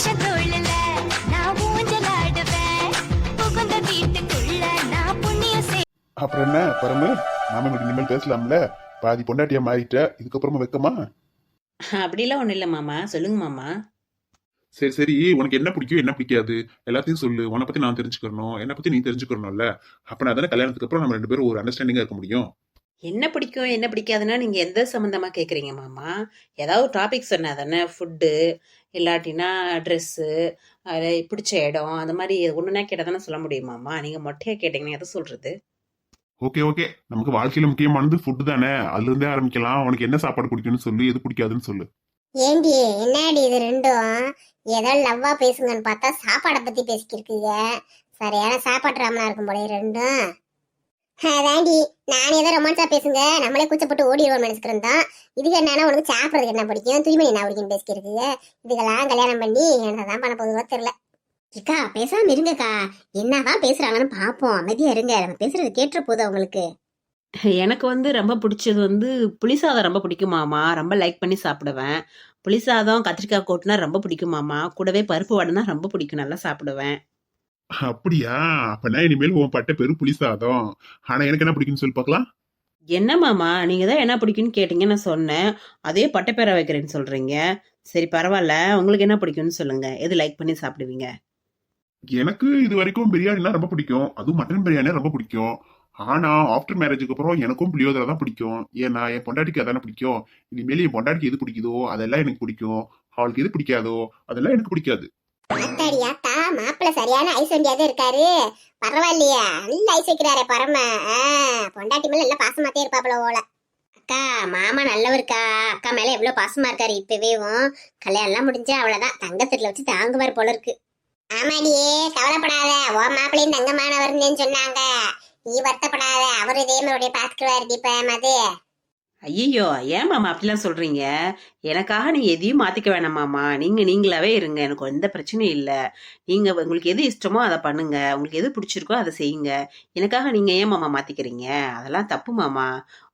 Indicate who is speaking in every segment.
Speaker 1: புருஷன் தோழல நான் ஊஞ்சலாடுவேன் புகுந்த வீட்டுக்குள்ள நான் புண்ணியம் செய்.
Speaker 2: அப்புறம் என்ன பரமு, நாம இப்படி இனிமேல் பேசலாம்ல? பாதி பொண்டாட்டியா மாறிட்ட, இதுக்கப்புறமா வைக்கமா?
Speaker 3: அப்படிலாம் ஒன்றும் இல்லை மாமா, சொல்லுங்க மாமா.
Speaker 2: சரி சரி, உனக்கு என்ன பிடிக்கும் என்ன பிடிக்காது எல்லாத்தையும் சொல்லு. உன்னை பத்தி நான் தெரிஞ்சுக்கணும், என்னை பத்தி நீ தெரிஞ்சுக்கணும்ல. அப்ப நான் தானே கல்யாணத்துக்கு அப்புறம் நம்ம 2 பேரும் ஒரு அண்டர்ஸ்டாண்டிங்கா இருக்க முடியும்.
Speaker 3: என்ன பிடிக்கும் என்ன பிடிக்காதுன்னா நீங்கள் எந்த சம்மந்தமாக கேட்குறீங்க மாமா? ஏதாவது டாபிக் சொன்னா தானே, ஃபுட்டு இல்லாட்டினா ட்ரெஸ்ஸு, அது பிடிச்ச இடம், அந்த மாதிரி ஒன்றுனா கேட்டால் தானே சொல்ல முடியும் மாமா. நீங்கள் மொட்டையாக கேட்டிங்கன்னா எதை சொல்கிறது?
Speaker 2: ஓகே ஓகே, நமக்கு வாழ்க்கையில முக்கியமானது ஃபுட்டு தானே, அதுல இருந்தே ஆரம்பிக்கலாம். உனக்கு என்ன சாப்பாடு பிடிக்கும்னு சொல்லு, எது பிடிக்காதுன்னு சொல்லு.
Speaker 4: ஏண்டி என்னடி இது ரெண்டும் ஏதோ லவ்வா பேசுங்கன்னு பார்த்தா சாப்பாடை பத்தி பேசிக்கிருக்குங்க. சரியான சாப்பாட்டு ராமனா இருக்கும் போல ரெண்டும். அதாண்டி நான் ஏதோ ரொமான்ஸா பேசுங்க, நம்மளே கூச்சப்பட்டு ஓடிடுவோம் நினைச்சுக்கிறேன் தான். இதுக்கு என்னன்னா உனக்கு சாப்பிட்றதுக்கு என்ன பிடிக்கும், தூய்மை என்ன பிடிக்கும்னு பேசிக்கிருக்குங்க. இதுக்கெல்லாம் கல்யாணம் பண்ணி என்னதான் பண்ண போகுதோ தெரியல.
Speaker 5: அக்கா பேசாம இருங்கக்கா, என்னதான் பேசுறாங்கன்னு பாப்போம். அமைதியா இருங்க, நம்ம பேசுறது கேட்டுற போதும் அவங்களுக்கு.
Speaker 3: எனக்கு ரொம்ப பிடிச்சது புளிசாதம் ரொம்ப பிடிக்கும் மாமா. ரொம்ப லைக் பண்ணி சாப்பிடுவேன். புளிசாதம் கத்திரிக்காய் கூட்டுனா ரொம்ப பிடிக்கும் மாமா. கூடவே பருப்பு வடைனா ரொம்ப பிடிக்கும், நல்லா சாப்பிடுவேன்.
Speaker 2: அப்படியா? அப்பனா இனிமேல் உன் பட்ட பெரு புளி சாதம். ஆனா எனக்கு என்ன பிடிக்கும்னு சொல்லி பார்க்கலாம்.
Speaker 3: என்ன மாமா, நீங்க தான் என்ன பிடிக்கும்னு கேட்டீங்க, நான் சொன்னேன். அதே பட்டைப்பேரை வைக்கிறேன்னு சொல்றீங்க. சரி பரவாயில்ல, உங்களுக்கு என்ன பிடிக்கும்னு சொல்லுங்க. எது லைக் பண்ணி சாப்பிடுவீங்க?
Speaker 2: எனக்கு இது வரைக்கும் பிரியாணினா ரொம்ப பிடிக்கும், அதுவும் மட்டன் பிரியாணி ரொம்ப பிடிக்கும். ஆனா ஆஃப்டர் மேரேஜுக்கு அப்புறம் எனக்கும் புளியோதரை தான் பிடிக்கும். ஏன்னா என் பொண்டாட்டிக்கு அதானே பிடிக்கும். இனிமேல் என் பொண்டாட்டிக்கு எது பிடிக்குதோ அதெல்லாம் எனக்கு பிடிக்கும், அவளுக்கு எது பிடிக்காதோ அதெல்லாம் எனக்கு பிடிக்காது.
Speaker 4: ஆத்தாடி ஆத்தா, மாப்பிள்ள சரியான ஐஸ் வண்டியாதான் இருக்காரு. பரவாயில்லையா, நல்ல ஐஸ் வைக்கிறாரே பரம. பொண்டாட்டி மேல நல்ல பாசமாத்தே இருப்பாப்ல போல.
Speaker 5: அக்கா மாமா நல்லவருக்கா, அக்கா மேல எவ்வளவு பாசமா இருக்காரு. இப்பவேவும் கல்யாணம்லாம் முடிஞ்சா அவ்வளவுதான், தங்கத்துல வச்சு தாங்குவார் போல இருக்கு.
Speaker 4: ஆமாடியே, கவலைப்படாத, ஓ மாப்பிள்ளையும் தங்கமானவர்னு சொன்னாங்க. நீ வருத்தப்படாத, அவரு இதே மாதிரி பாத்துக்குவாரு. இப்ப மது
Speaker 3: ஐயோ, ஏன் மாமா அப்படிலாம் சொல்றீங்க? எனக்காக நீங்க எதையும் மாத்திக்க வேணாம் மாமா. நீங்க நீங்களாவே இருங்க, எனக்கு எந்த பிரச்சனையும் இல்லை. நீங்க உங்களுக்கு எது இஷ்டமோ அதை பண்ணுங்க, உங்களுக்கு எது பிடிச்சிருக்கோ அதை செய்யுங்க. எனக்காக நீங்க ஏன் மாமா மாத்திக்கிறீங்க? அதெல்லாம் தப்பு மாமா.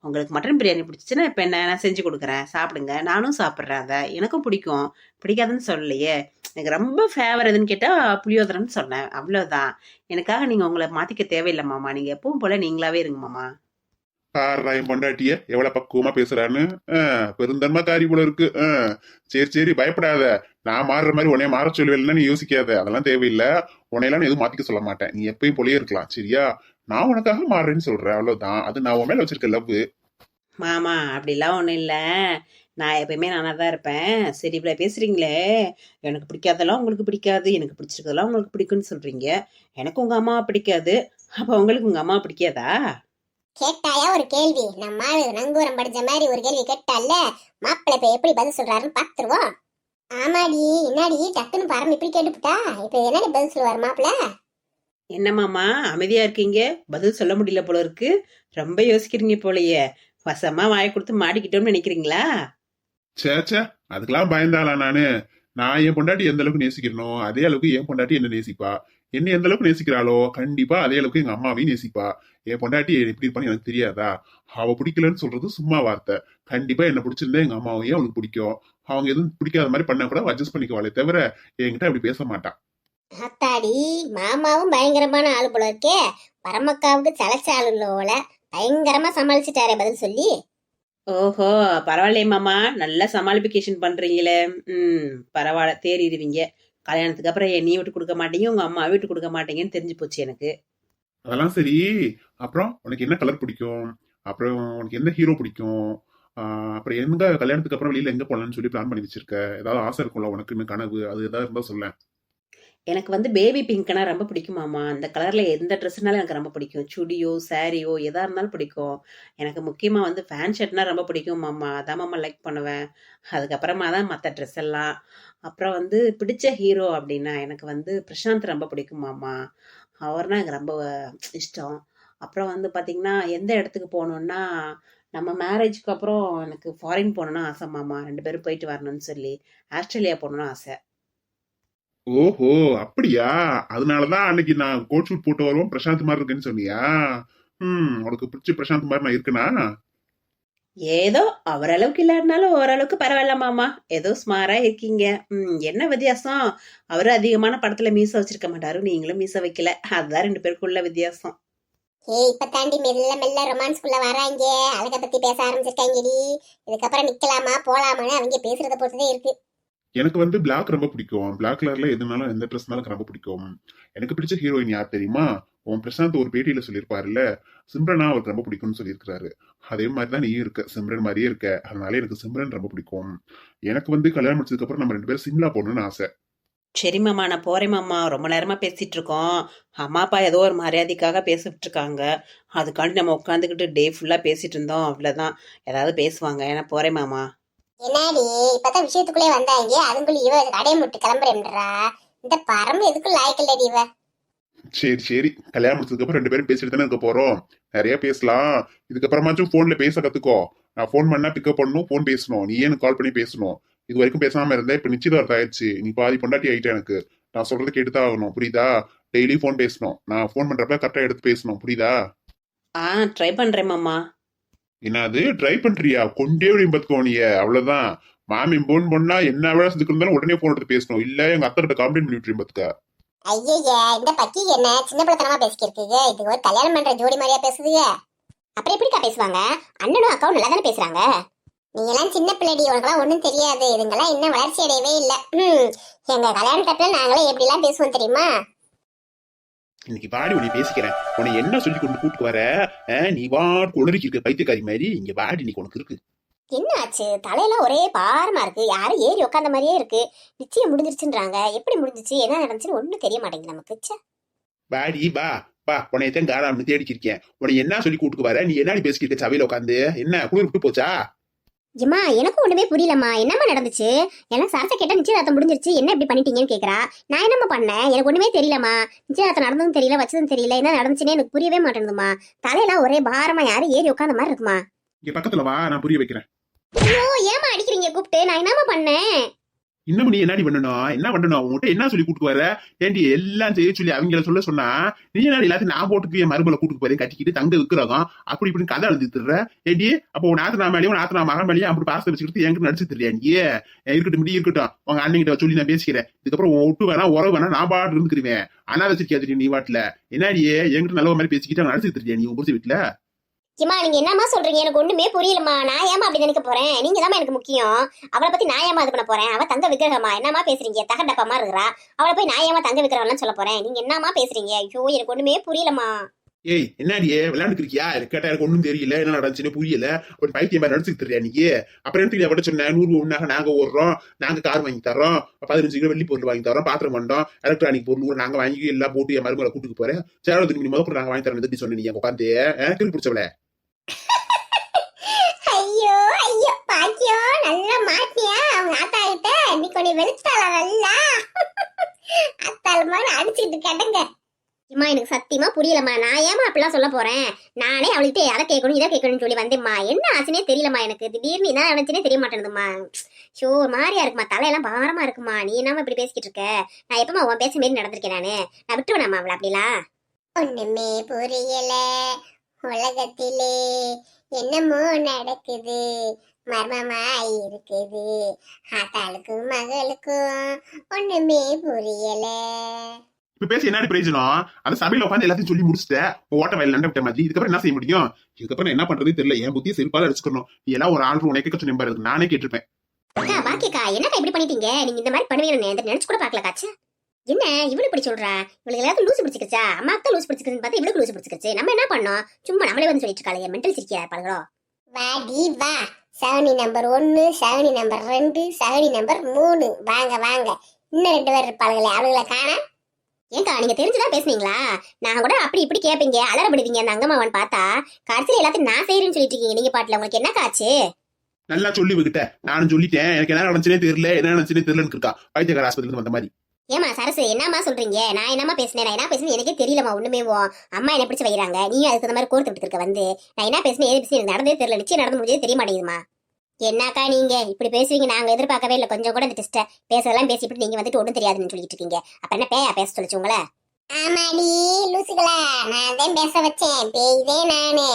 Speaker 3: உங்களுக்கு மட்டன் பிரியாணி பிடிச்சிச்சுன்னா இப்ப என்ன, நான் செஞ்சு கொடுக்குறேன், சாப்பிடுங்க. நானும் சாப்பிட்றேன், அதை எனக்கும் பிடிக்கும். பிடிக்காதுன்னு சொல்லலையே. எனக்கு ரொம்ப ஃபேவர் எதுன்னு கேட்டா புளியோதரைன்னு சொன்னேன், அவ்வளவுதான். எனக்காக நீங்க உங்களை மாத்திக்க தேவையில்லை மாமா. நீங்க எப்பவும் போல நீங்களாவே இருங்க மாமா.
Speaker 2: என் பொண்டாட்டிய எவ்வளவு பக்குவமா பேசுறான்னு. பெருந்தன்மா காரி போல இருக்கு. சரி சரி, பயப்படாத. நான் மாறுற மாதிரி உன்னைய மாற சொல்லுவேன்னா நீ யோசிக்காத, அதெல்லாம் தேவையில்லை. உன்னையெல்லாம் நான் எதுவும் மாத்திக்க சொல்ல மாட்டேன், நீ எப்பயும் போலயே இருக்கலாம், சரியா? நான் உனக்காக மாறுறேன்னு சொல்றேன், அவ்வளவுதான். அது நான் உன் மேல வச்சிருக்க லவ்.
Speaker 3: மாமா அப்படிலாம் ஒன்றும் இல்லை, நான் எப்பயுமே நானாக தான் இருப்பேன். சரி இவ்வளோ பேசுறீங்களே, எனக்கு பிடிக்காதெல்லாம் உங்களுக்கு பிடிக்காது, எனக்கு பிடிச்சிருக்கதெல்லாம் உங்களுக்கு பிடிக்குன்னு சொல்றீங்க. எனக்கு உங்க அம்மாவை பிடிக்காது, அப்போ உங்களுக்கு உங்க அம்மா பிடிக்காதா?
Speaker 4: கேட்டாயா ஒரு கேள்வி, நம்ம நங்கூரம் படிச்ச மாதிரி ஒரு கேள்வி கேட்டால, மாப்பிள்ளை இப்ப எப்படி பதில் சொல்றாருன்னு பாத்துருவோம். ஆமாடி, என்னாடி டக்குன்னு பரம் இப்படி கேட்டுப்புட்டா, இப்ப என்னடி பதில் சொல்லுவாரு மாப்பிள்ள?
Speaker 3: என்ன மாமா அமைதியா இருக்கீங்க? பதில் சொல்ல முடியல போல இருக்கு. ரொம்ப யோசிக்கிறீங்க போலயே. வசமா வாயை கொடுத்து மாட்டிக்கிட்டோம்னு நினைக்கிறீங்களா?
Speaker 2: சேச்சே, அதுக்கெல்லாம் பயந்தாளா நானு? நான் என் பொண்டாட்டி எந்த அளவுக்கு நேசிக்கிறனோ அதே அளவுக்கு என் பொண்டாட்டி என்ன நேசிப்பா. என்ன எந்த அளவுக்கு நேசிக்கிறாளோ கண்டிப்பா அதே அளவுக்கு எங்க அம்மாவையும் நேசிப்பா. என் பொண்டாட்டி எப்படி இருப்பான்னு எனக்கு தெரியாதா? அவ பிடிக்கலன்னு சொல்றது சும்மா வார்த்தை. கண்டிப்பா என்ன பிடிச்சிருந்தா எங்க அம்மாவையும் அவளுக்கு பிடிக்கும். அவங்க எதுவும் பிடிக்காத மாதிரி பண்ண கூட அட்ஜஸ்ட் பண்ணிக்குவாளே தவிர என்கிட்ட அப்படி பேச மாட்டான்.
Speaker 5: அத்தாடி, மாமாவும் பயங்கரமான ஆளு போல இருக்கே. பரமக்காவுக்கு சளைச்ச ஆளு போல பயங்கரமா சமாளிச்சுட்டாரே பதில் சொல்லி.
Speaker 3: ஓஹோ, பரவாயில்லையே மாமா, நல்ல சமாளிபிகேஷன் பண்றீங்களே. பரவாயில்ல, தேறிடுவீங்க. கல்யாணத்துக்கு அப்புறம் நீ விட்டு கொடுக்க மாட்டீங்க, உங்க அம்மா விட்டு கொடுக்க மாட்டீங்கன்னு தெரிஞ்சு போச்சு எனக்கு.
Speaker 2: அதெல்லாம் சரி. அப்புறம் உனக்கு என்ன கலர் பிடிக்கும்? அப்புறம் உனக்கு எந்த ஹீரோ பிடிக்கும்? அப்புறம் எங்க கல்யாணத்துக்கு அப்புறம் வெளியில எங்க போலாம்னு சொல்லி பிளான் பண்ணி வச்சிருக்க? ஏதாவது ஆசை இருக்கும்ல உனக்குன்னு, கனவு அது ஏதாவது இருந்தா சொல்ல.
Speaker 3: எனக்கு பேபி பிங்க்னா ரொம்ப பிடிக்கும் மாமா. அந்த கலர்ல எந்த ட்ரெஸ்னாலும் எனக்கு ரொம்ப பிடிக்கும். சுடியோ சாரியோ எதா இருந்தாலும் பிடிக்கும். எனக்கு முக்கியமா ஃபேன் ஷர்ட்னா ரொம்ப பிடிக்கும் மாமா. அதான் மாமா லைக் பண்ணுவேன். அதுக்கப்புறமா தான் மற்ற ட்ரெஸ் எல்லாம். அப்புறம் பிடிச்ச ஹீரோ அப்படின்னா எனக்கு பிரசாந்த் ரொம்ப பிடிக்கும் மாமா. அவர்னா எனக்கு ரொம்ப இஷ்டம். அப்புறம் பார்த்தீங்கன்னா, எந்த இடத்துக்கு போகணுன்னா, நம்ம மேரேஜ்க்கு அப்புறம் எனக்கு ஃபாரின் போகணுன்னு ஆசை மாமா. 2 பேரும் போயிட்டு வரணும்னு சொல்லி ஆஸ்திரேலியா போகணுன்னு ஆசை.
Speaker 2: ஓஹோ, அப்படியா? அதனாலதான் அன்னைக்கு நான் கோட் ஷூட் போட்டு வருவோம் பிரசாந்த் மாதிரி இருக்குன்னு சொன்னியா? உனக்கு பிடிச்ச பிரசாந்த் மாதிரி நான் இருக்கனா?
Speaker 3: ஏதோ அவரளவுக்கு இல்லாட்டினாலும் ஓரளவுக்கு பரவாயில்ல மாமா. ஏதோ ஸ்மாரா இருக்கீங்க. என்ன வித்தியாசம்? அவரு அதிகமான படத்துல மீச வச்சிருக்க மாட்டாரு, நீங்களும் மீச வைக்கல. அதுதான் 2 பேருக்குள்ள வித்தியாசம்.
Speaker 4: ஏய் இப்ப தாண்டி மெல்ல மெல்ல ரொமான்ஸ்குள்ள வராங்க, அழக பத்தி பேச ஆரம்பிச்சிருக்காங்கடி. இதுக்கப்புறம் நிக்கலாமா போலாமான்னு அவங்க பேசுறத பொறுத்ததே இருக்கு.
Speaker 2: எனக்கு வந்து பிளாக் ரொம்ப பிடிக்கும். பிளாக் கலர்ல எதுனாலும் எந்த ட்ரெஸ்னாலும் எனக்கு ரொம்ப பிடிக்கும். எனக்கு பிடிச்ச ஹீரோயின் யார் தெரியுமா? உன் பிரசாந்த் ஒரு பேட்டியில சொல்லியிருப்பாருல்ல, சிம்ரனா அவருக்கு ரொம்ப பிடிக்கும்னு சொல்லியிருக்காரு. அதே மாதிரிதான் நீ இருக்க, சிம்ரன் மாதிரியே இருக்க. அதனால எனக்கு சிம்ரன் ரொம்ப பிடிக்கும். எனக்கு வந்து கல்யாணம் முடிச்சதுக்கு அப்புறம் நம்ம 2 பேரும் சிம்லா போகணும்னு ஆசை.
Speaker 3: சரி மாமா, நான் போறேன் மாமா. ரொம்ப நேரமா பேசிட்டு இருக்கோம். அம்மா அப்பா ஏதோ ஒரு மரியாதைக்காக பேசிட்டு இருக்காங்க. அதுக்காண்டி நம்ம உட்காந்துக்கிட்டு டே ஃபுல்லா பேசிட்டு இருந்தோம், அவ்வளவுதான். ஏதாவது பேசுவாங்க. நான் போறேன் மாமா.
Speaker 4: என்னடி இப்பதான் விஷயத்துக்குள்ளே வந்தாங்க, அதுக்குள்ள இவ கடையை முட்டு கிளம்புறேன்றா. இந்த பரம்பு எதுக்கு லாய்க்கல்லடி இவ.
Speaker 2: சரி சரி, கல்யாணம் முடிச்சதுக்கு அப்புறம் 2 பேரும் பேசிட்டு தானே இருக்க போறோம். நிறைய பேசலாம். இதுக்கப்புறமாச்சும் போன்ல பேச கத்துக்கோ. நான் போன் பண்ணா பிக்கப் பண்ணணும், போன் பேசணும். நீ எனக்கு கால் பண்ணி பேசணும். இது வரைக்கும் பேசாம இருந்தேன், இப்ப நிச்சயதார்த்தம் ஆயிடுச்சு. நீ பாதி பொண்டாட்டி ஆயிட்ட. எனக்கு நான் சொல்றது கேட்டுதான் ஆகணும், புரியுதா? டெய்லி போன் பேசணும். நான் போன் பண்றப்ப கரெக்டா எடுத்து பேசணும், புரியுதா?
Speaker 3: ட்ரை பண்றேன் மாமா.
Speaker 2: என்னது ட்ரை பண்றியா? கொண்டே விடியும் பத்துக்கோனிய, அவ்வளவுதான். மாமி போன் பண்ணா என்ன வேலை செஞ்சுட்டு இருந்தாலும் உடனே போன் எடுத்து பேசணும். இல்ல எங்க அத்தை கிட்ட கம்ப்ளைண்ட் பண்ணி விட்டுரும் பத்துக்க.
Speaker 4: ஐயா இந்த பக்கி என்ன சின்ன பிள்ளைத்தனமா பேசிக்கிருக்குங்க. இது ஒரு கல்யாணம் பண்ற ஜோடி மாதிரியா பேசுதுங்க.
Speaker 5: அப்புறம் எப்படிக்கா பேசுவாங்க? அண்ணனும் அக்காவும் நல்லா தானே பேசுறாங்க.
Speaker 4: நீங்க எல்லாம் சின்ன பிள்ளைடி, உனக்கெல்லாம் ஒண்ணும் தெரியாது. இதுங்கெல்லாம் இன்னும் வளர்ச்சி அடையவே இல்ல. எங்க கல்யாண கட்டல நாங்களே எப்படி எல்லாம் பேசுவோம் தெரியுமா?
Speaker 2: இன்னைக்கு வாடி உன்னை பேசிக்கிறேன். உன்னை என்ன சொல்லி கொண்டு கூப்பிட்டு வர? நீ வாடு உளறிக்கு இருக்க பைத்தியக்காரி மாதிரி. இங்க வாடி, இன்னைக்கு உனக்கு இருக்கு.
Speaker 5: என்ன ஆச்சு? தலையெல்லாம் ஒரே பாரமா இருக்கு. யாரும் ஏறி உட்காந்த மாதிரியே இருக்கு. நிச்சயம் முடிஞ்சிருச்சுன்றாங்க. எப்படி முடிஞ்சிச்சு, என்ன நடந்துச்சுன்னு ஒண்ணும் தெரிய மாட்டேங்குது நமக்கு.
Speaker 2: வாடி வா வா, உன்னையத்தான் காராமனு தேடிச்சிருக்கேன். உன்னை என்ன சொல்லி கூப்பிட்டு வர? நீ என்ன பேசிக்கிட்ட சபையில உட்காந்து? என்ன குளிர் விட்டு போச்சா?
Speaker 5: ஏமா எனக்கும் ஒண்ணுமே புரியலம்மா. என்னம்மா நடந்துச்சு? எல்லாம் சரச கேட்டா நிச்சயதார்த்தம் முடிஞ்சிருச்சு, என்ன இப்படி பண்ணிட்டீங்கன்னு கேக்குறா. நான் என்னம்மா பண்ணேன்? எனக்கு ஒண்ணுமே தெரியலம்மா. நிச்சயதார்த்தம் நடந்ததும் தெரியல, வச்சதும் தெரியல. என்ன நடந்துச்சுன்னே எனக்கு புரியவே மாட்டேங்குதுமா. தலையெல்லாம் ஒரே பாரமா யாரும் ஏறி உட்காந்த மாதிரி இருக்குமா.
Speaker 2: இங்க பக்கத்துல வா, நான் புரிய வைக்கிறேன்.
Speaker 5: ஐயோ ஏமா அடிக்கிறீங்க கூப்பிட்டு? நான் என்னம்மா பண்ணேன்?
Speaker 2: இன்னும் நீ என்னடி பண்ணணும்? என்ன பண்ணணும்? உங்ககிட்ட என்ன சொல்லி கூட்டு வர? ஏண்டி எல்லாம் செய்ய சொல்லி அவங்கள சொன்னா நீ என்ன எல்லாத்தையும் நான் போட்டுக்கு என் மருமலை கூட்டு போறேன், கட்டிக்கிட்டு தங்க விற்கிறோம் அப்படி இப்படின்னு கதை எழுதிட்டுற. ஏண்டி அப்போ உன் நாத்து மேலேயும் நாத்து மகன் மேலேயும் அப்படி பாசத்தை வச்சுக்கிட்டு என்கிட்ட நடிச்சு தெரியா? நீ இருக்கட்டும், முடி இருக்கட்டும். உங்க அண்ணன் கிட்ட சொல்லி நான் பேசிக்கிறேன். இதுக்கப்புறம் விட்டு வேணா உறவு வேணா நான் பாட்டு இருந்துக்கிறேன். அனாதை வச்சிருக்கியா நீ வாட்டுல? என்னடியே என்கிட்ட நல்ல மாதிரி பேசிக்கிட்டு நடிச்சு தெரியா நீ புரிச்சு வீட்டுல?
Speaker 5: ஏமா நீங்க என்னமா சொல்றீங்க? எனக்கு ஒண்ணுமே புரியலமா. நான் ஏமா அப்படி நினைக்க போறேன்? நீங்க தான் எனக்கு முக்கியம். அவளை பத்தி நான் ஏமா இது பண்ண போறேன்? அவ தங்க விக்கிரகமா? என்னமா பேசுறீங்க? தகடப்பமா இருக்கிறா. அவளை போய் நான் ஏமா தங்க விக்கிரகம் சொல்ல போறேன்? நீங்க என்னமா பேசுறீங்க? ஐயோ எனக்கு ஒண்ணுமே புரியலமா.
Speaker 2: ஏய் என்னடியே விளையாண்டுக்கிறியா? கேட்டா எனக்கு ஒண்ணும் தெரியல, என்ன நடந்துச்சுன்னு புரியல. ஒரு பைத்தியம் மாதிரி நடிச்சுட்டு தெரியா நீ? அப்புறம் எனக்கு அவட்ட சொன்னேன், 100 ஒண்ணாக நாங்க ஓடுறோம், நாங்க கார் வாங்கி தரோம், 15 கிலோ வெள்ளி பொருள் வாங்கி தரோம், பாத்திரம் பண்ணோம், எலக்ட்ரானிக் பொருள் நாங்க வாங்கி எல்லாம் போட்டு என் மருமகளை கூட்டுக்கு போறேன். சேலத்துக்கு மணி முதல் நாங்க வாங்கி தரோம் சொன்னேன். நீங்க உட்காந்து திருப்பி பிடிச்சவள.
Speaker 4: ஐயோ ஐயோ பாக்கியம், நல்லா மாட்டியா அவங்க ஆத்தா கிட்ட. இன்னைக்கு கொஞ்சம் வெளுத்தாள நல்லா அத்தாளுமா அடிச்சுட்டு கிடங்க.
Speaker 5: அம்மா எனக்கு சத்தியமா புரியலம்மா. நான் ஏமா அப்படிலாம் சொல்ல போறேன்? நானே அவள்கிட்ட அதை கேட்கணும் இதை கேட்கணும்னு சொல்லி வந்தேம்மா. என்ன ஆச்சுன்னே தெரியலம்மா எனக்கு. திடீர்னு என்ன நடந்துச்சுன்னே தெரிய மாட்டேங்குதுமா. ஷோ மாதிரியா இருக்குமா, தலையெல்லாம் பாரமா இருக்குமா. நீ என்னமா இப்படி பேசிக்கிட்டு இருக்க? நான் எப்பமா உன் பேச மாரி நடந்திருக்கேன்? நான் விட்டுருவேனாமா அவளை அப்படிலாம்?
Speaker 4: ஒண்ணுமே புரியல, உலகத்திலே என்னமோ நடக்குது, மர்மமா இருக்குது. ஆத்தாளுக்கும் மகளுக்கும் ஒண்ணுமே புரியல.
Speaker 2: இப்ப பேசி என்ன பிரயோஜனம்? அந்த சபையில உட்காந்து எல்லாத்தையும் சொல்லி முடிச்சுட்டேன். ஓட்ட வயல் நண்ட விட்ட மாதிரி. இதுக்கப்புறம் என்ன செய்ய முடியும்? இதுக்கப்புறம் என்ன பண்றதே தெரியல. என் புத்தியை செருப்பால அடிச்சுக்கணும். நீ எல்லாம் ஒரு ஆள் உனக்கு கேட்க சொன்ன இருக்கு, நானே கேட்டிருப்பேன்.
Speaker 5: அக்கா பாக்கிக்கா என்னக்கா இப்படி பண்ணிட்டீங்க? நீங்க இந்த மாதிரி பண்ணுவீங்கன்னு நினைச்சு கூட பாக்கல காச்சு. என்ன இவளு இப்படி சொல்றா? இவளுக்கு எல்லாத்தையும் லூசு பிடிச்சிருச்சா? அம்மாக்கு தான் லூசு பிடிச்சிருக்குன்னு பார்த்தா இவளுக்கு லூசு பிடிச்சிருச்சு. நம்ம என்ன பண்ணோம்? சும்மா நம்மளே வந்து சொல்லிட்டு இருக்காளே, மென்டல் சிரிக்கியா பாருங்களோ.
Speaker 4: வாடி வா, சவனி நம்பர் 1, சவனி நம்பர் 2, சவனி நம்பர் 3. வாங்க வாங்க, இன்னும் 2 பேர் இருப்பாளுங்களே, அவளுகளை காண.
Speaker 5: ஏங்கா நீங்க தெரிஞ்சுதான் பேசுனீங்களா? நான் கூட அப்படி இப்படி கேட்பீங்க, அலறப்படுவீங்க அந்த அங்கம்மாவன் பார்த்தா கடைசியில எல்லாத்தையும் நான் செய்யறேன்னு சொல்லிட்டு இருக்கீங்க. நீங்க பாட்டுல உங்களுக்கு என்ன காச்சு?
Speaker 2: நல்லா சொல்லி விக்கிட்ட. நானும் சொல்லிட்டேன், எனக்கு என்ன நடந்துச்சுனே தெரியல, என்ன நடந்துச்சுனே தெரியலன்னு இருக்கா. வைத்தியக்கார ஆஸ்பத்திரியில வந்த மாதிரி.
Speaker 5: ஏமா சரசு என்னமா சொல்றீங்க? நான் என்னமா பேசினேன்? நான் என்ன பேசுனேன் எனக்கே தெரியலமா. ஒண்ணுமேவோ அம்மா என்ன பிடிச்சி வைக்கிறாங்க, நீயும் அதுக்கு தகுந்த மாதிரி கோர்த்து விட்டு இருக்க வந்து. நான் என்ன பேசினேன் ஏது பேசி நடந்தே தெரியல. நிச்சயம் நடந்து முடிஞ்சதே தெரிய மாட்டேங்குதுமா. என்னக்கா நீங்க இப்படி பேசுவீங்க? நாங்க எதிர்பார்க்கவே இல்லை. கொஞ்சம் கூட இந்த டெஸ்ட்டை பேசலாம் பேசிட்டு நீங்க வந்துட்டு ஒன்றும் தெரியாதுன்னு சொல்லிட்டு இருக்கீங்க. அப்புறம் என்ன பேயா பேச சொல்லிச்சு உங்களை?
Speaker 4: ஆமாடி லூசுகளா, நான் தான் பேச வச்சேன். பேய்தே நானு.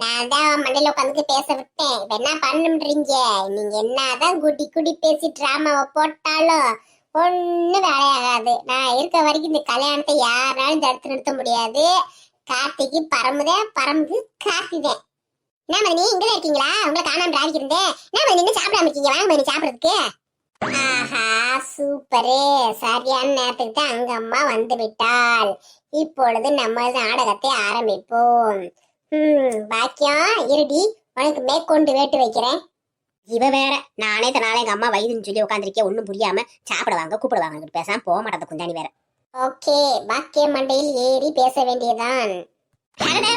Speaker 4: நான் தான் மண்டையில உட்காந்து பேச விட்டேன். இப்ப என்ன பண்ணுன்றீங்க? நீங்க என்னதான் குடி குடி பேசி டிராமாவை போட்டாலும் ஒண்ணும் வேலையாகாது. நான் இருக்க வரைக்கும் இந்த கல்யாணத்தை யாராலும் தடுத்து நிறுத்த முடியாது. கார்த்திக்கு பரமுக்கு கார்த்திதான். என்ன மணி இங்கதான் இருக்கீங்களா? உங்களை காணாம ராவிக்கு இருந்தேன். என்ன மணி இன்னும் சாப்பிடாம இருக்கீங்க? வாங்க மணி சாப்பிடறதுக்கு. ஆஹா சூப்பரு, சரியான நேரத்துக்கு தான் அங்க அம்மா வந்து விட்டாள். இப்பொழுது நம்ம நாடகத்தை ஆரம்பிப்போம். பாக்கியம் இருடி, உனக்கு மேற்கொண்டு வேட்டு வைக்கிறேன்.
Speaker 5: இவ வேற, நானே தனால எங்க அம்மா வயதுன்னு சொல்லி உட்காந்துருக்கேன், ஒண்ணும் புரியாம சாப்பிடுவாங்க கூப்பிடுவாங்க பேசாம போக மாட்டேன் குந்தாணி வேற.
Speaker 4: ஓகே, பாக்கிய மண்டையில் ஏறி பேச வேண்டியதான்.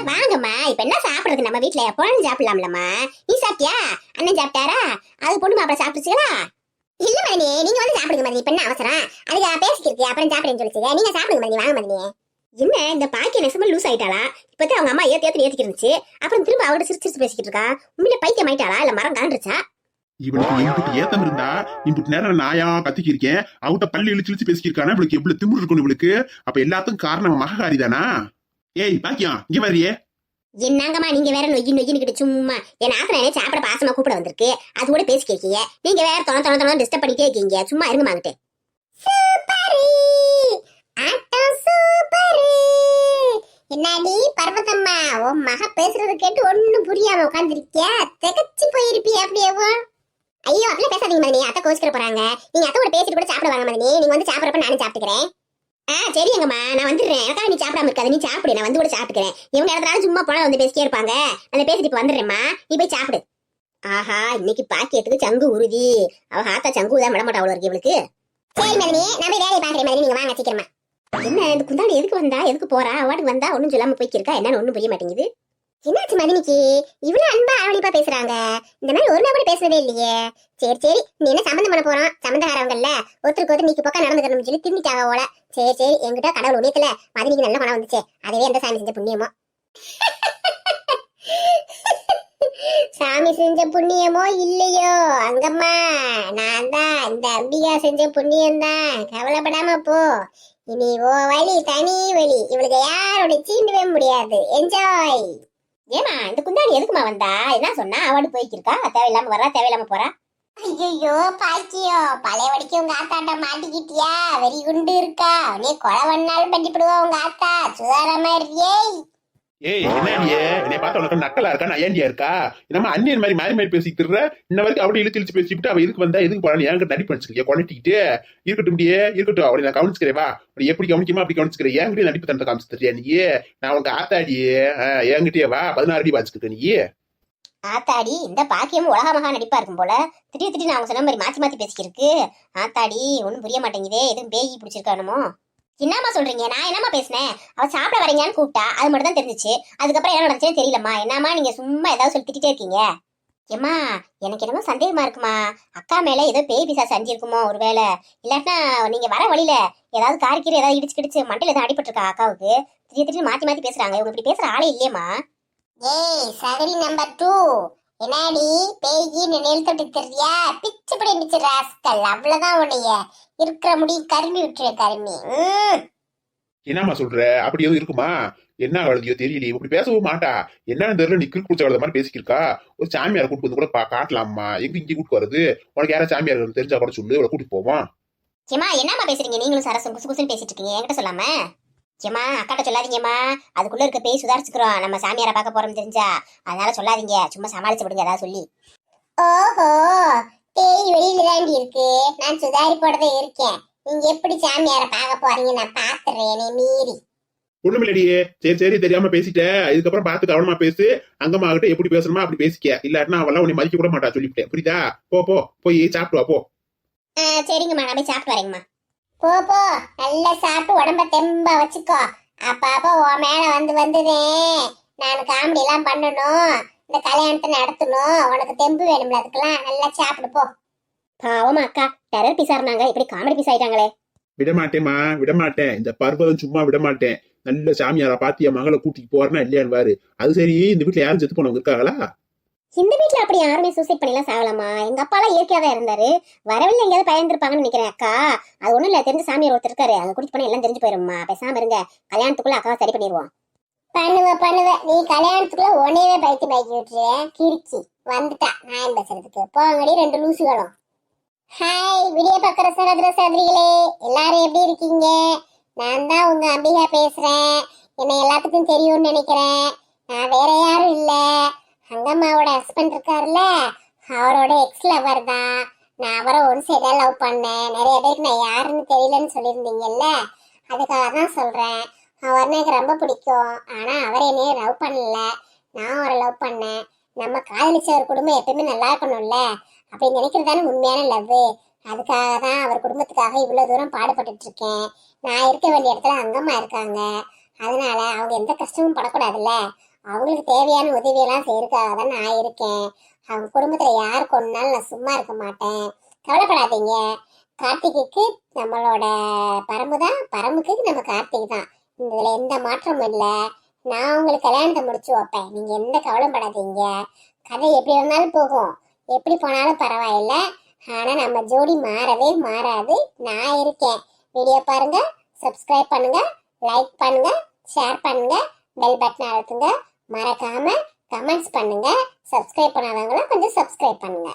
Speaker 5: வாங்கம்மா, இப்ப என்ன சாப்பிடுறது? நம்ம வீட்டுல எப்போன்னு சாப்பிடலாம்லம்மா. நீ சாப்பிட்டியா? அண்ணன் சாப்பிட்டாரா? அது பொண்ணு மாப்பிள சாப்பிடுச்சுங்களா?
Speaker 4: இல்ல மதினி, நீங்க வந்து சாப்பிடுங்க மதினி. இப்ப என்ன அவசரம்? அதுக்கு பேசிக்கிருக்கு, அப்புறம் சாப்பிடுன்னு சொல்லிச்சு. நீங்க சாப்பிடுங்க மதினி, வாங்க மதினி.
Speaker 5: என்ன இந்த பாக்கிய நெசமா லூஸ் ஆயிட்டாளா? இப்பதான் அவங்க அம்மா ஏத்திக்கிட்டு இருந்துச்சு, அப்புறம் திரும்ப அவட சிரிச்சு பேசிக்கிட்டு இருக்கா. உண்மையில பைத்தியம் ஆயிட்டாளா இல்ல மரம் காண்டுச்சா?
Speaker 2: இவளுக்கு இம்புட்டு ஏத்தம் இருந்தா இம்புட்டு நேரம் நாயா கத்திக்கி இருக்கேன், அவட்ட பள்ளி இழிச்சு பேசிக்கிருக்கானா? இவளுக்கு எவ்வளவு திமிரு இருக்கணும் இவளுக்கு. அப்ப எல்லாத்துக்கும் காரணம் மககாரி தானா? ஏய் பாக்கியம், இங்க வரியே.
Speaker 5: என்னங்கம்மா நீங்க வேற நொய்யின்னு சும்மா என் ஆத்திரனே சாப்பிட பாசமா கூப்பிட வந்திருக்கு, அது கூட பேசி கேட்கீங்க. நீங்க வேற தொண டிஸ்டர்ப் பண்ணிட்டே இருக்கீங்க. சும்மா இருங்க மாங்கிட்டு.
Speaker 4: என்னடி பர்வதம்மா, உன் மக பேசுறது கேட்டு ஒண்ணும் புரியாம உட்காந்துருக்கியா? திகச்சு போயிருப்பியா அப்படியேவோ? ஐயோ அப்படியே பேசாதீங்க மதினி, அத்தை கோச்சுக்கிற போறாங்க. நீங்க அத்தை கூட பேசிட்டு கூட சாப்பிட வாங்க மதினி. நீங்க வந்து சாப்பிடறப்ப நானும் சாப்பிட்டுக்கிறேன்.
Speaker 5: சரிங்கம்மா, நான் வந்துடுறேன். எனக்காக நீ சாப்பிடாம இருக்காது, நீ சாப்பிடு, நான் வந்து கூட சாப்பிட்டுக்கிறேன். இவங்க இடத்துல சும்மா போனா வந்து பேசிட்டே இருப்பாங்க. அந்த பேசிட்டு இப்ப வந்துடுறேம்மா, நீ போய் சாப்பிடு. ஆஹா, இன்னைக்கு பாக்கியத்துக்கு சங்கு உறுதி. அவ ஆத்தா சங்கு தான் விட மாட்டா அவ்வளவு இருக்கு இவளுக்கு.
Speaker 4: சரி மதினி, நான் போய் வேலையை பாக்குறேன் மதினி, நீங்க வாங்க சீக்கிரமா.
Speaker 5: என்ன இந்த குந்தாணி எதுக்கு வந்தா, எதுக்கு போறா? வாட்டுக்கு வந்தா ஒன்னும் சொல்லாம போய்க்கிருக்கா, என்னன்னு ஒண்ணும் புரிய மாட்டேங்குது.
Speaker 4: என்னாச்சு மதினிக்கு இவ்வளவு அன்பா அரவணைப்பா பேசுறாங்க? இந்த மாதிரி ஒரு நாள் கூட பேசுறதே இல்லையே. சரி நீ என்ன சம்பந்தம் பண்ண போறோம்? சம்பந்தக்காரவங்கல்ல ஒருத்தருக்கு ஒருத்தர் நீக்கு பக்கம் நடந்துக்கணும்னு சொல்லி திரும்பிட்டாங்க போல. சரி என்கிட்ட கடவுள் உடையத்துல மதினிக்கு நல்ல பணம் வந்துச்சே, அதுவே எந்த சாமி செஞ்ச புண்ணியமோ. சாமி செஞ்ச புண்ணியமோ இல்லையோ அங்கம்மா, நான் தான் இந்த அம்பிகா செஞ்ச புண்ணியம்தான். கவலைப்படாம போ. இனி ஓ வழி தனி வழி, இவளுக்கு யாரோட சீண்டவே முடியாது. என்ஜாய்.
Speaker 5: ஏமா இந்த குந்தாணி எதுக்குமா வந்தா? என்ன சொன்னா? அவடு போய்க்கிருக்கா, தேவையில்லாம வர்றா, தேவையில்லாம போறா.
Speaker 4: ஐயோ பாக்கியோ, பழைய வடிக்கு உங்க ஆத்தாட்ட மாட்டிக்கிட்டியா? வெறி குண்டு இருக்கா? நீ கொலை பண்ணாலும் பண்ணிவிடுவா உங்க ஆத்தா. சுதாரமா இருக்கியே.
Speaker 2: ஏய் என்னடியே, என்னை பார்த்தா உனக்கு நக்கலா இருக்கா? நான் ஏண்டியா இருக்கா? நம்ம அண்ணியன் மாதிரி மாறி மாறி பேசிக்கிட்டு இன்ன வரைக்கும் அப்படி இழுத்து பேசிவிட்டு அவ எதுக்கு வந்தா எதுக்கு போறான்னு என்கிட்ட நடிப்பு வச்சுக்கிறியா? கொலட்டிக்கிட்டு இருக்கட்டும் முடியே இருக்கட்டும், அவளை நான் கவனிச்சுக்கிறேன். வா, அப்படி எப்படி கவனிக்குமா அப்படி கவனிச்சுக்கிறேன். என்கிட்ட நடிப்பு தண்டை காமிச்சிட்டியா நீ? நான் உனக்கு ஆத்தாடியே என்கிட்டயே வா, 16 அடி வாச்சுக்கிட்ட நீ.
Speaker 5: ஆத்தாடி, இந்த பாக்கியமும் உலக மகா நடிப்பா இருக்கும் போல. திடீர் நான் அவங்க சொன்ன மாதிரி மாத்தி பேசிக்கிருக்கு. ஆத்தாடி ஒண்ணும் புரிய மாட்டேங்குதே, எதுவும் பேய் பிடிச்சிருக்கானுமோ? என்னம்மா சொல்றீங்க? நான் என்னம்மா பேசினேன்? அவ சாப்பிட வரீங்கன்னு கூப்பிட்டா, அது மட்டும் தான் தெரிஞ்சிச்சு. அதுக்கப்புறம் என்ன நடந்துச்சுன்னு தெரியலம்மா. என்னம்மா நீங்க சும்மா ஏதாவது சொல்லி திட்டிட்டே இருக்கீங்க? ஏம்மா எனக்கு என்னமோ சந்தேகமா இருக்குமா, அக்கா மேல ஏதோ பேய் பிசா செஞ்சிருக்குமோ ஒருவேளை. இல்லாட்டினா நீங்க வர வழியில ஏதாவது காரிக்கீரை ஏதாவது இடிச்சு மண்டையில ஏதாவது அடிபட்டிருக்கா அக்காவுக்கு? திடீர்னு மாத்தி பேசுறாங்க. இவங்க இப்படி பேசுற ஆளே இல்லையம்மா.
Speaker 4: ஏய் சகடி நம்பர் 2, என்னடி பேய்கின்னு நிறுத்திட்டு தெரியா? பிச்சு படி பிச்சு ராஸ்கல், அவ்வளவுதான் உடைய இருக்கிற முடி கருமி விட்டுரு கருமி.
Speaker 2: என்னம்மா சொல்ற? அப்படி எதுவும் இருக்குமா? என்ன அழுதியோ தெரியலையே, இப்படி பேசவும் மாட்டா. என்னன்னு தெரியல, நீ கில் குடிச்ச மாதிரி பேசிக்கிருக்கா. ஒரு சாமியார் கூட்டு வந்து கூட காட்டலாமா? எங்க இங்கே கூட்டு வருது? உனக்கு யாராவது சாமியார் தெரிஞ்சா கூட சொல்லு, அவளை கூட்டிட்டு போவான்.
Speaker 5: ஏமா என்னம்மா பேசுறீங்க? நீங்களும் சரசம் குசு குசுன்னு பேசிட்டு இருக்கீங்க, என்கிட்ட சொல்லாம. ஏமா அக்காட்ட சொல்லாதீங்கம்மா, அதுக்குள்ள இருக்க பேய் சுதாரிச்சுக்கிறோம். நம்ம சாமியாரை பார்க்க போறோம்னு தெரிஞ்சா, அதனால சொல்லாதீங்க, சும்மா சமாளிச்சு விடுங்க ஏதாவது சொல்லி.
Speaker 4: ஓஹோ, பேய் வெளியில தாண்டி இருக்கு, நான் சுதாரி போடவே இருக்கேன். நீங்க எப்படி சாமியாரை பார்க்க போறீங்க நான் பாத்துறேனே மீறி.
Speaker 2: ஒண்ணுமில்லடியே, சரி தெரியாம பேசிட்டேன். இதுக்கப்புறம் பார்த்து கவனமா பேசு. அங்கம்மா கிட்ட எப்படி பேசணுமா அப்படி பேசிக்க. இல்லாட்டினா அவெல்லாம் உன்னை மதிக்க கூட மாட்டா, சொல்லிவிட்டேன். புரியுதா? போய் சாப்பிட்டு வா போ.
Speaker 5: சரிங்கம்மா, நான் போய் சாப்பிட்டு வரேங்கம்மா.
Speaker 4: போ நல்லா சாப்பிட்டு உடம்ப தெம்பா வச்சுக்கோ. அப்ப உன் மேல வந்துதே நான் காமெடி எல்லாம் பண்ணணும், இந்த கல்யாணத்தை நடத்தணும். உனக்கு தெம்பு வேணும்ல, அதுக்கெல்லாம் நல்லா சாப்பிடு போ.
Speaker 5: பாவமா அக்கா, டெரர் பீஸா இருந்தாங்க, இப்படி காமெடி பீஸ் ஆயிட்டாங்களே.
Speaker 2: விடமாட்டேம்மா, விடமாட்டேன். இந்த பர்வதம் சும்மா விடமாட்டேன். நல்ல சாமியாரா பாத்தியா மகளை கூட்டிட்டு போறனா இல்லையான்னு பாரு. அது சரி, இந்த வீட்டுல யாரும் செத்து போனவங்க இருக்காங்களா?
Speaker 5: இந்த வீட்டுல அப்படி யாருமே சூசைட் பண்ணிலாம் சாகலாமா? எங்க அப்பா எல்லாம் இயற்கையா தான் இருந்தாரு. வரவில்லை எங்கேயாவது பயந்துருப்பாங்கன்னு நினைக்கிறேன் அக்கா. அது ஒண்ணும் இல்ல, தெரிஞ்ச சாமியார் ஒருத்தர் இருக்காரு, அங்க குடிச்சு போனா எல்லாம் தெரிஞ்சு போயிரும்மா. பேசாம இருங்க, கல்யாணத்துக்குள்ள அக்காவை சரி பண்ணிடுவோம்.
Speaker 4: பண்ணுவ நீ கல்யாணத்துக்குள்ள உன்னையவே பைத்தி பைக்கி விட்டுருவேன் கிறுக்கி வந்துட்டா நான் பேசுறதுக்கு போங்கடி ரெண்டு லூசுகளும். ஹாய் வீடியோ பார்க்குற சகோதர சகோதரிகளே, எல்லாரும் எப்படி இருக்கீங்க? நான் தான் உங்க அம்பிகா பேசுறேன். என்னை எல்லாத்துக்கும் தெரியும்னு நினைக்கிறேன். நான் வேற யாரும் இல்ல, அங்கம்மாவோட ஹஸ்பண்ட் இருக்காருல்ல, அவரோட எக்ஸ் லவர் தான். நான் அவரை ஒன் சைடா லவ் பண்ணேன். நிறைய பேருக்கு நான் யாருன்னு தெரியலன்னு சொல்லியிருந்தீங்கல்ல, அதுக்காக தான் சொல்றேன். அவர் எனக்கு ரொம்ப பிடிக்கும். ஆனா அவர் என்னைய லவ் பண்ணல, நான் அவரை லவ் பண்ணேன். நம்ம காதலிச்ச ஒரு குடும்பம் எப்பயுமே நல்லா இருக்கணும்ல, அப்படி நினைக்கிறது தானே உண்மையான லவ். அதுக்காக தான் அவர் குடும்பத்துக்காக இவ்வளவு தூரம் பாடுபட்டுட்டு இருக்கேன். நான் இருக்க வேண்டிய இடத்துல அங்கம்மா இருக்காங்க, அதனால அவங்க எந்த கஷ்டமும் படக்கூடாதுல்ல. அவங்களுக்கு தேவையான உதவியெல்லாம் செய்யறதுக்காக தான் நான் இருக்கேன். அவங்க குடும்பத்துல யார் கொண்டாலும் நான் சும்மா இருக்க மாட்டேன். கவலைப்படாதீங்க. கார்த்திக்கு நம்மளோட பரம்பு தான், பரம்புக்கு நம்ம கார்த்திக் தான். இதுல எந்த மாற்றமும் இல்ல. நான் உங்களுக்கு கல்யாணத்தை முடிச்சு வைப்பேன், நீங்க எந்த கவலைப்படாதீங்க. கதை எப்படி இருந்தாலும் போகும், எப்படி போனாலும் பரவாயில்ல. ஆனா நம்ம ஜோடி மாறவே மாறாது. நான் இருக்கேன். வீடியோ பாருங்க, சப்ஸ்கிரைப் பண்ணுங்க, லைக் பண்ணுங்க, ஷேர் பண்ணுங்க, பெல் பட்டன் அழுத்துங்க. மறக்காம கமெண்ட்ஸ் பண்ணுங்க. சப்ஸ்கிரைப் பண்ணாதவங்களும் கொஞ்சம் சப்ஸ்கிரைப் பண்ணுங்க.